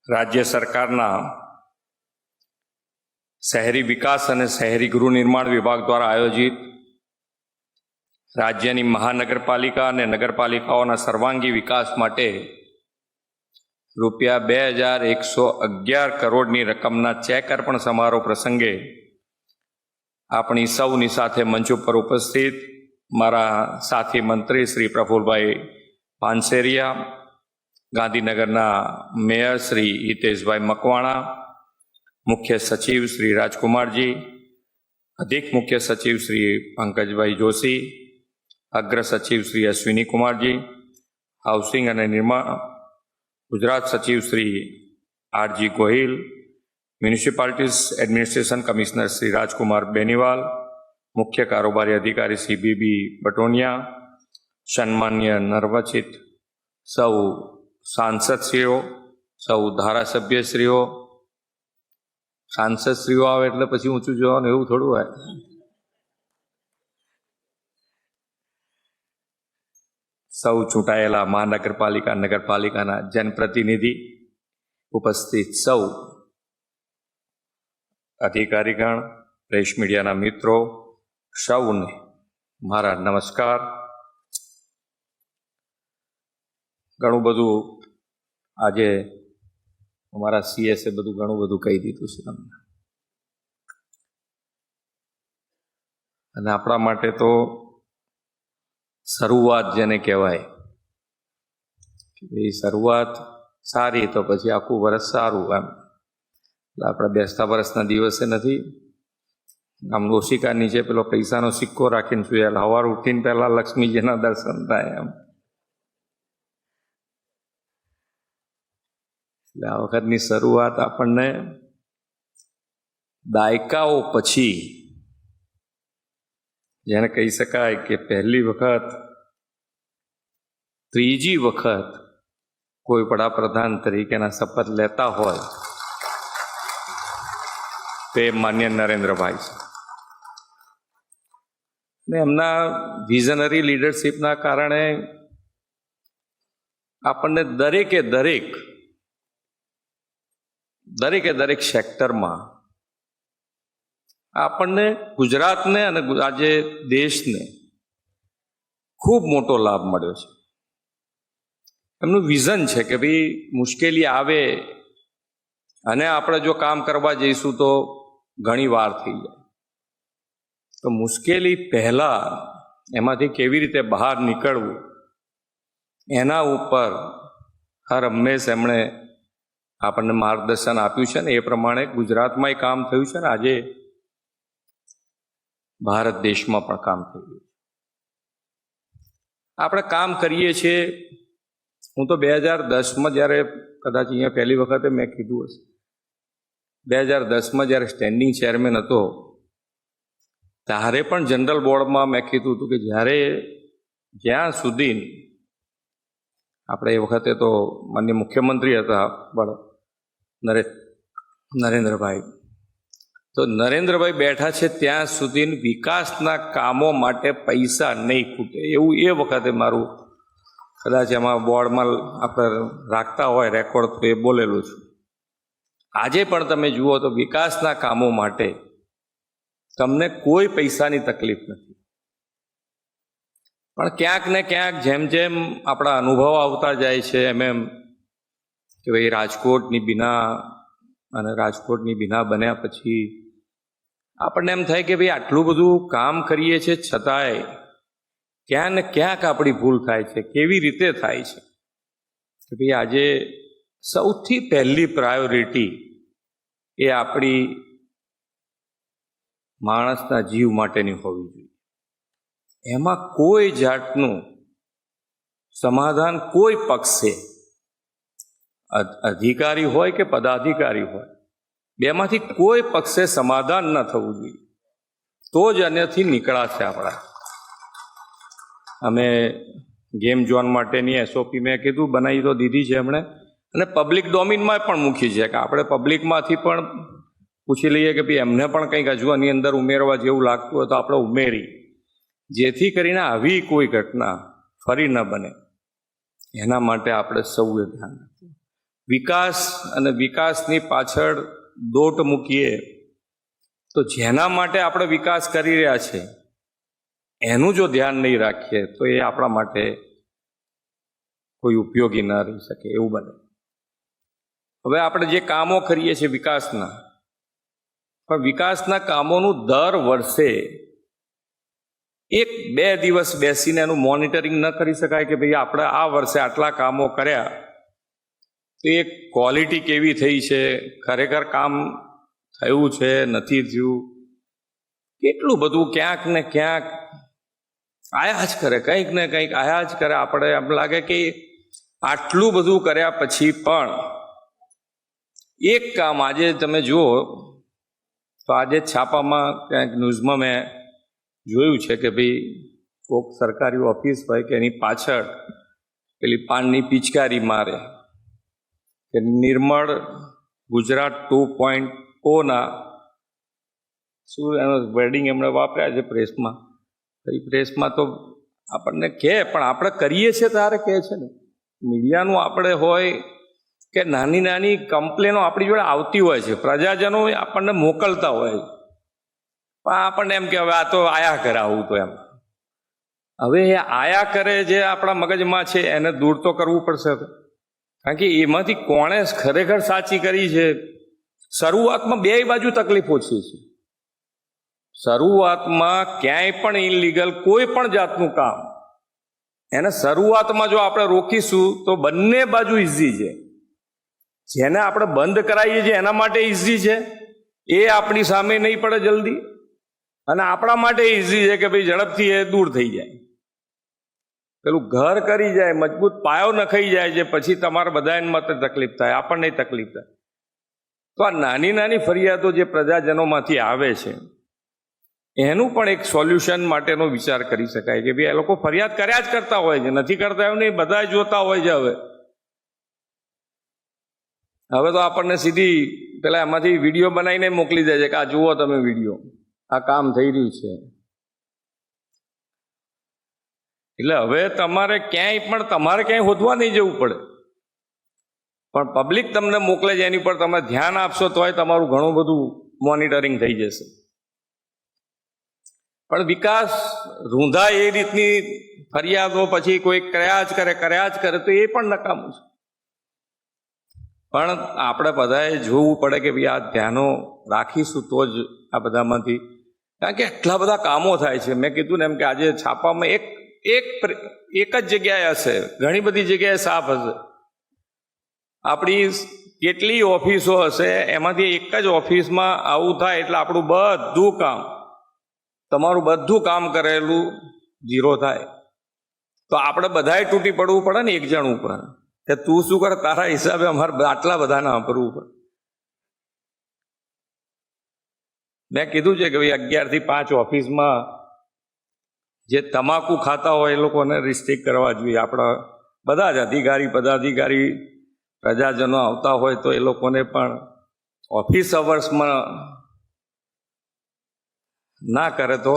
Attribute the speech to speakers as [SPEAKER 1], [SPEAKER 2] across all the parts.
[SPEAKER 1] રાજ્ય સરકારના શહેરી વિકાસ અને શહેરી ગૃહ નિર્માણ વિભાગ દ્વારા આયોજિત રાજ્યની મહાનગરપાલિકા અને નગરપાલિકાઓના સર્વાંગી વિકાસ માટે રૂપિયા 2111 કરોડની રકમના ચેક અર્પણ સમારોહ પ્રસંગે આપણી સૌની સાથે મંચ ઉપર ઉપસ્થિત મારા સાથી મંત્રી શ્રી પ્રફુલભાઈ પાનસેરિયા, ગાંધીનગરના મેયર શ્રી હિતેશભાઈ મકવાણા, મુખ્ય સચિવ શ્રી રાજકુમારજી, અધિક મુખ્ય સચિવ શ્રી પંકજભાઈ જોશી, અગ્ર સચિવ શ્રી અશ્વિની કુમારજી, હાઉસિંગ અને નિર્માણ ગુજરાત સચિવ Shri R G Gohil, municipalities administration commissioner Shri Rajkumar Beniwal, મુખ્ય કારોબારી અધિકારી શ્રી બીબી બટોનિયા, સન્માન્ય નર્વચિત સૌ સાંસદશ્રીઓ, સૌ ધારાસભ્યશ્રીઓ. સાંસદશ્રીઓ આવે એટલે પછી ઊંચું જોવાનું એવું થોડું હોય. સૌ ચૂંટાયેલા મહાનગરપાલિકા નગરપાલિકાના જનપ્રતિનિધિ, ઉપસ્થિત સૌ અધિકારીગણ, પ્રેસ મીડિયાના મિત્રો, સૌને મારા નમસ્કાર. ઘણું બધું આજે અમારા સીએસે ઘણું બધું કહી દીધું છે તમને, અને આપણા માટે તો શરૂઆત જેને કહેવાય કે ભાઈ શરૂઆત સારી તો પછી આખું વર્ષ સારું. એમ એટલે આપણે બેસતા વર્ષના દિવસે નથી આમ ઓશિકા નીચે પેલો પૈસાનો સિક્કો રાખીને સુયેલા, સવાર ઉઠીને પહેલા લક્ષ્મીજીના દર્શન થાય. એમ એટલે આ વખતની શરૂઆત આપણને દાયકાઓ પછી જેને કહી શકાય કે પહેલી વખત, ત્રીજી વખત કોઈ વડાપ્રધાન તરીકેના શપથ લેતા હોય તે માન્ય નરેન્દ્રભાઈ છે. ને એમના વિઝનરી લીડરશીપના કારણે આપણને દરેકે દરેક સેક્ટરમાં આપણને ગુજરાતને અને આજે દેશને ખૂબ મોટો લાભ મળ્યો છે. એમનું વિઝન છે કે ભાઈ મુશ્કેલી આવે અને આપણે જો કામ કરવા જઈશું તો ઘણી વાર થઈ જાય, તો મુશ્કેલી પહેલા એમાંથી કેવી રીતે બહાર નીકળવું એના ઉપર હર હંમેશ એમણે આપણને માર્ગદર્શન આપ્યું છે. ને એ પ્રમાણે ગુજરાતમાંય કામ થયું છે ને આજે ભારત દેશમાં પણ કામ થઈ રહ્યું છે. આપણે કામ કરીએ છીએ. હું તો 2010માં જ્યારે કદાચ અહીંયા પહેલી વખતે મેં કીધું હશે, 2010માં જ્યારે સ્ટેન્ડિંગ ચેરમેન હતો ત્યારે પણ જનરલ બોર્ડમાં મેં કીધું હતું કે જ્યાં સુધી આપણે એ વખતે તો માનનીય મુખ્યમંત્રી હતા નરેન્દ્રભાઈ, તો નરેન્દ્રભાઈ બેઠા છે ત્યાં સુધી વિકાસના કામો માટે પૈસા નહીં ખૂટે એવું એ વખતે મારું કદાચ એમાં બોર્ડમાં આપણે રાખતા હોય રેકોર્ડ તો એ બોલેલું છું. આજે પણ તમે જુઓ તો વિકાસના કામો માટે તમને કોઈ પૈસાની તકલીફ નથી. પણ ક્યાંક ને ક્યાંક જેમ જેમ આપણા અનુભવ આવતા જાય છે એમ કે ભાઈ રાજકોટની બીના બન્યા પછી આપણને એમ થાય કે ભાઈ આટલું બધું કામ કરીએ છીએ છતાંય ક્યાંક ને ક્યાંક આપણી ભૂલ થાય છે. કેવી રીતે થાય છે કે ભાઈ આજે સૌથી પહેલી પ્રાયોરિટી એ આપણી માણસના જીવ માટેની હોવી જોઈએ. એમાં કોઈ જાતનું સમાધાન કોઈ પક્ષે, અધિકારી હોય કે પદાધિકારી હોય, બેમાંથી કોઈ પક્ષે સમાધાન ન થવું જોઈએ, તો જ આનાથી નીકળાશે. અમે ગેમ ઝોન માટેની એસઓપી મેં કીધું બનાવી તો દીધી છે એમણે, અને પબ્લિક ડોમિનમાં પણ મૂકી છે કે આપણે પબ્લિકમાંથી પણ પૂછી લઈએ કે ભાઈ એમને પણ કંઈક હજુ આની અંદર ઉમેરવા જેવું લાગતું હોય તો આપણે ઉમેરી, જેથી કરીને આવી કોઈ ઘટના ફરી ન બને એના માટે આપણે સૌએ ધ્યાન રાખવું. વિકાસ અને વિકાસની પાછળ દોટ મૂકીએ તો જેના માટે આપણે વિકાસ કરી રહ્યા છે એનું જો ધ્યાન નહીં રાખીએ તો એ આપણા માટે કોઈ ઉપયોગી ન રહી શકે એવું બને. હવે આપણે જે કામો કરીએ છીએ વિકાસના, પણ વિકાસના કામોનું દર વર્ષે 1-2 દિવસ બેસીને એનું મોનિટરિંગ ન કરી શકાય કે ભાઈ આપણે આ વર્ષે આટલા કામો કર્યા તો એ ક્વોલિટી કેવી થઈ છે, ખરેખર કામ થયું છે નથી થયું, કેટલું બધું ક્યાંક ને ક્યાંક આયા જ કરે, કંઈક ને કંઈક આયા જ કરે. આપણે એમ લાગે કે આટલું બધું કર્યા પછી પણ એક કામ આજે તમે જુઓ તો આજે છાપામાં ક્યાંક ન્યૂઝમાં મેં જોયું છે કે ભાઈ કોઈક સરકારી ઓફિસ હોય કે એની પાછળ પેલી પાનની પિચકારી મારે કે નિર્મળ ગુજરાત 2.0 શું એનો વર્ડિંગ એમણે વાપર્યા છે પ્રેસમાં. એ પ્રેસમાં તો આપણને કહે પણ આપણે કરીએ છીએ ત્યારે કહે છે ને. મીડિયાનું આપણે હોય કે નાની નાની કમ્પ્લેનો આપણી જોડે આવતી હોય છે, પ્રજાજનો આપણને મોકલતા હોય છે, પણ આપણને એમ કે હવે આ તો આયા કરે આવું તો એમ. હવે એ આયા કરે જે આપણા મગજમાં છે એને દૂર તો કરવું પડશે, કારણ કે એમાંથી કોણે ખરેખર સાચી કરી છે. શરૂઆતમાં 2 બાજુ તકલીફ ઓછી છે. શરૂઆતમાં ક્યાંય પણ ઇનલીગલ કોઈ પણ જાતનું કામ એને શરૂઆતમાં જો આપણે રોકીશું તો બંને બાજુ ઇઝી છે. જેને આપણે બંધ કરાવીએ છીએ એના માટે ઇઝી છે, એ આપણી સામે નહીં પડે જલ્દી, અને આપણા માટે ઇઝી છે કે ભાઈ ઝડપથી એ દૂર થઈ જાય. પેલું ઘર કરી જાય, મજબૂત પાયો નખાઈ જાય છે, પછી તમારે બધાને માટે તકલીફ થાય, આપણને તકલીફ થાય. તો આ નાની નાની ફરિયાદો જે પ્રજાજનોમાંથી આવે છે એનું પણ એક સોલ્યુશન માટેનો વિચાર કરી શકાય કે ભાઈ એ લોકો ફરિયાદ કર્યા જ કરતા હોય છે, નથી કરતા એવું નહીં, બધા જોતા હોય છે. હવે તો આપણને સીધી પેલા એમાંથી વિડીયો બનાવીને મોકલી દે છે કે આ જુઓ તમે વિડીયો, આ કામ થઈ રહ્યું છે. એટલે હવે તમારે ક્યાંય શોધવા નહીં જવું પડે, પણ પબ્લિક તમને મોકલે છે એની પર તમે ધ્યાન આપશો તોય તમારું ઘણું બધું મોનિટરિંગ થઈ જશે. પણ વિકાસ રૂંધા એ રીતની ફરિયાદો પછી કોઈ કર્યા જ કરે તો એ પણ નકામું છે. પણ આપણે બધાએ જોવું પડે કે ભાઈ આ ધ્યાનો રાખીશું તો જ આ બધામાંથી, કારણ કે એટલા બધા કામો થાય છે. મેં કીધું ને એમ કે આજે છાપામાં એક જ જગ્યાએ હશે, ઘણી બધી જગ્યાએ સાફ હશે. આપણી કેટલી ઓફિસો હશે, એમાંથી એક જ ઓફિસમાં આવું થાય એટલે આપણું બધું કામ, તમારું બધું કામ કરેલું 0 થાય. તો આપણે બધાએ તૂટી પડવું પડે ને એક જણ ઉપર કે તું શું કરે, તારા હિસાબે અમારે આટલા બધાને વાપરવું પડે. મેં કીધું છે કે ભાઈ 11 થી 5 ઓફિસમાં જે તમાકુ ખાતા હોય એ લોકોને રિસ્ટ્રિક્ટ કરવા જોઈએ. આપણા બધા જ પદાધિકારી પ્રજાજનો આવતા હોય તો એ લોકોને પણ ઓફિસ અવર્સમાં ના કરે તો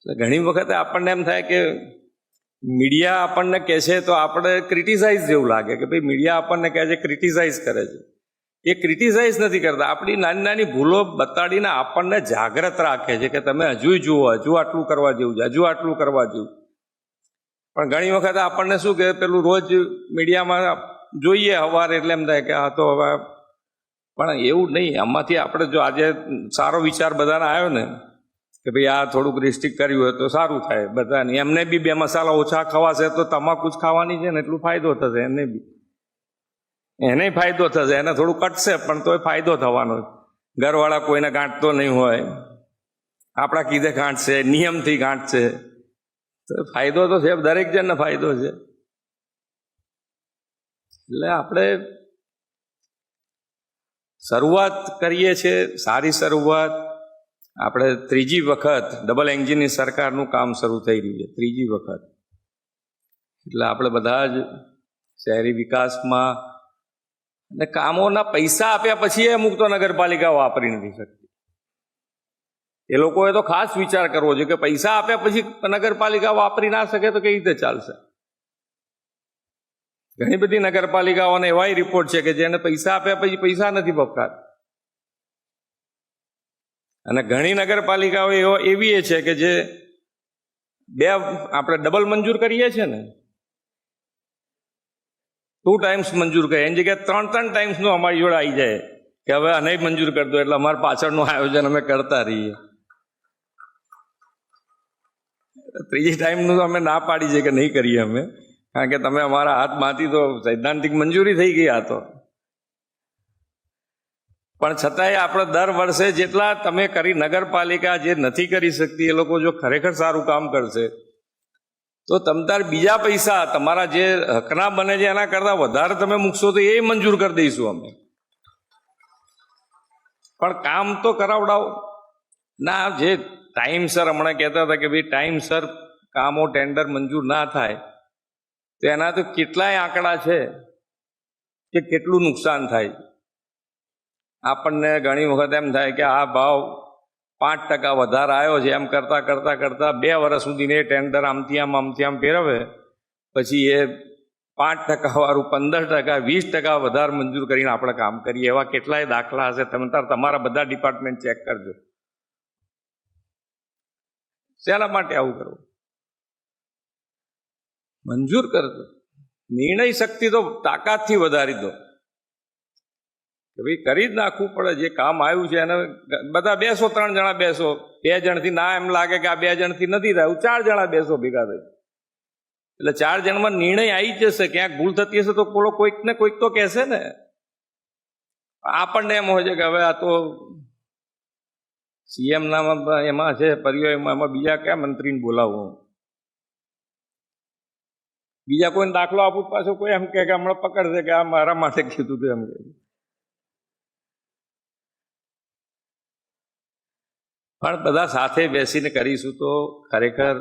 [SPEAKER 1] ઘણી વખતે આપણને એમ થાય કે મીડિયા આપણને કહે છે તો આપણે ક્રિટિસાઇઝ જેવું લાગે કે ભાઈ મીડિયા આપણને કહે છે, ક્રિટિસાઇઝ કરે છે. એ ક્રિટિસાઇઝ નથી કરતા, આપણી નાની નાની ભૂલો બતાડીને આપણને જાગ્રત રાખે છે કે તમે હજુ જુઓ, હજુ આટલું કરવા જેવું છે, હજુ આટલું કરવા જેવું. પણ ઘણી વખત આપણને શું કે પેલું રોજ મીડિયામાં જોઈએ સવારે એટલે એમ થાય કે આ તો હવે, પણ એવું નહીં. આમાંથી આપણે જો આજે સારો વિચાર બધાને આવ્યો ને કે ભાઈ આ થોડુંક રિસ્ટ્રિક્ટ કર્યું હોય તો સારું થાય બધાને. એમને બી 2 મસાલા ઓછા ખવાશે તો તમાકુ જ ખાવાની છે ને, એટલું ફાયદો થશે એને ફાયદો થશે, એને થોડું કટશે પણ તોય ફાયદો થવાનો. ઘરવાળા કોઈને ગાંઠતો નહીં હોય, આપણા કીધે ગાંઠશે, નિયમથી ગાંઠશે, તો ફાયદો તો છે, દરેક જણને ફાયદો છે. એટલે આપણે શરૂઆત કરીએ છીએ, સારી શરૂઆત. આપણે 3જી વખત ડબલ એન્જિનની સરકારનું કામ શરૂ થઈ રહ્યું છે, 3જી વખત. એટલે આપણે બધા જ શહેરી વિકાસમાં અને કામોના પૈસા આપ્યા પછી અમુક તો નગરપાલિકા વાપરી નથી શકતી. એ લોકોએ તો ખાસ વિચાર કરવો જોઈએ કે પૈસા આપ્યા પછી નગરપાલિકા વાપરી ના શકે તો કેવી રીતે ચાલશે. ઘણી બધી નગરપાલિકાઓને એવાય રિપોર્ટ છે કે જેને પૈસા આપ્યા પછી પૈસા નથી વપરાતા. અને ઘણી નગરપાલિકાઓ એવી છે કે જે આપણે ડબલ મંજૂર કરીએ છીએ ને, 2 ટાઈમ્સ મંજૂર કરીએ એની જગ્યાએ 3 ટાઈમ્સનું અમારી જોડે આવી જાય કે હવે આ નહીં મંજૂર કરી દો, એટલે અમારા પાછળનું આયોજન અમે કરતા રહીએ. ત્રીજી ટાઈમનું તો અમે ના પાડી છે કે નહીં કરીએ અમે, કારણ કે તમે અમારા હાથમાંથી તો સૈદ્ધાંતિક મંજૂરી થઈ ગઈ આ તો. પણ છતાંય આપણે દર વર્ષે જેટલા તમે કરી, નગરપાલિકા જે નથી કરી શકતી એ લોકો જો ખરેખર સારું કામ કરશે તો તમતાર બીજા પૈસા તમારા જે હકના બને છે એના કરતાં વધારે તમે મૂકશો તો એ મંજૂર કરી દઈશું અમે. પણ કામ તો કરાવડાવો ના. જે ટાઈમસર હમણાં કહેતા હતા કે ભાઈ ટાઈમસર કામો ટેન્ડર મંજૂર ના થાય તો એના તો કેટલાય આંકડા છે કે કેટલું નુકસાન થાય. આપણને ઘણી વખત એમ થાય કે આ ભાવ 5% વધારે આવ્યો છે એમ કરતાં કરતાં કરતાં 2 વર્ષ સુધીને એ ટેન્ડર આમથી આમ ફેરવે, પછી એ 5% વાળું 15%, 20% વધારે મંજૂર કરીને આપણે કામ કરીએ. એવા કેટલાય દાખલા હશે, તમે તમારા બધા ડિપાર્ટમેન્ટ ચેક કરજો. શેના માટે આવું કરવું? મંજૂર કરજો. નિર્ણય શક્તિ તો તાકાતથી વધારી દો કે ભાઈ કરી જ નાખવું પડે. જે કામ આવ્યું છે એને બધા બેસો, 3 જણા બેસો. 2 જણથી ના એમ લાગે કે આ 2 જણથી નથી થયું, 4 જણા બેસો ભેગા થઈ, એટલે 4 જણમાં નિર્ણય આવી જશે. ક્યાંક ભૂલ થતી હશે તો કોઈક ને કોઈક તો કહેશે ને. આપણને એમ હોય છે કે હવે આ તો CM ના એમાં છે પરિવારમાં, એમાં બીજા કયા મંત્રીને બોલાવવું, બીજા કોઈને દાખલો આપું પાછો કોઈ એમ કે હમણાં પકડશે કે આ મારા માટે કીધું હતું એમ કે. પણ બધા સાથે બેસીને કરીશું તો ખરેખર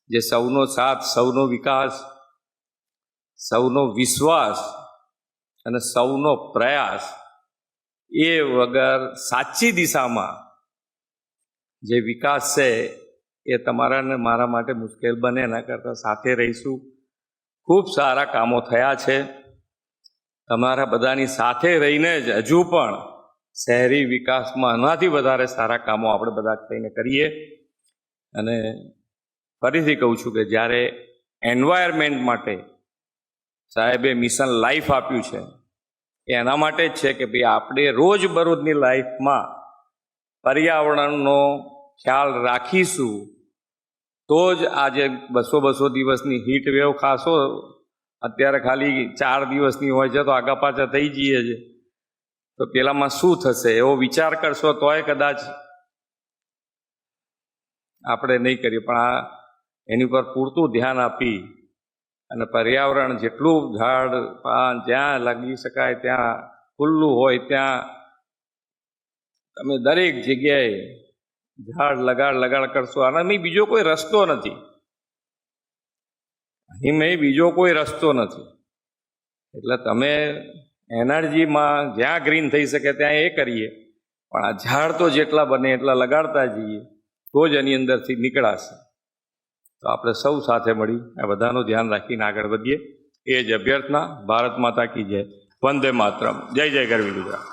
[SPEAKER 1] જે સૌનો સાથ, સૌનો વિકાસ, સૌનો વિશ્વાસ અને સૌનો પ્રયાસ, એ વગર સાચી દિશામાં જે વિકાસ છે એ તમારા ને મારા માટે મુશ્કેલ બને. એના કરતાં સાથે રહીશું. ખૂબ સારા કામો થયા છે. તમારા બધાની સાથે રહીને જ હજુ પણ શહેરી વિકાસમાં એનાથી વધારે સારા કામો આપણે બધા થઈને કરીએ. અને ફરીથી કહું છું કે જ્યારે એન્વાયરમેન્ટ માટે સાહેબે મિશન લાઈફ આપ્યું છે એ એના માટે જ છે કે ભાઈ આપણે રોજબરોજની લાઈફમાં પર્યાવરણનો ખ્યાલ રાખીશું તો જ આજે 200 દિવસની હીટ વેવ ખાસો અત્યારે ખાલી 4 દિવસની હોય છે તો આગા પાછા થઈ જઈએ છે, તો પેલામાં શું થશે એવો વિચાર કરશો તોય કદાચ આપણે નહીં કરીએ. પણ આ એની પર પૂરતું ધ્યાન આપી અને પર્યાવરણ જેટલું ઝાડ પાન જ્યાં લાગી શકાય ત્યાં ખુલ્લું હોય ત્યાં તમે દરેક જગ્યાએ ઝાડ લગાડ કરશો. આનામાં બીજો કોઈ રસ્તો નથી, અહીં બીજો કોઈ રસ્તો નથી. એટલે તમે એનર્જીમાં જ્યાં ગ્રીન થઈ શકે ત્યાં એ કરીએ, પણ આ ઝાડ તો જેટલા બને એટલા લગાડતા જઈએ તો જ એની અંદરથી નીકળાશે. તો આપણે સૌ સાથે મળી આ બધાનું ધ્યાન રાખીને આગળ વધીએ એ જ અભ્યર્થના. ભારત માતા કી જય. વંદે માતરમ. જય જય ગરવી ગુજરાત.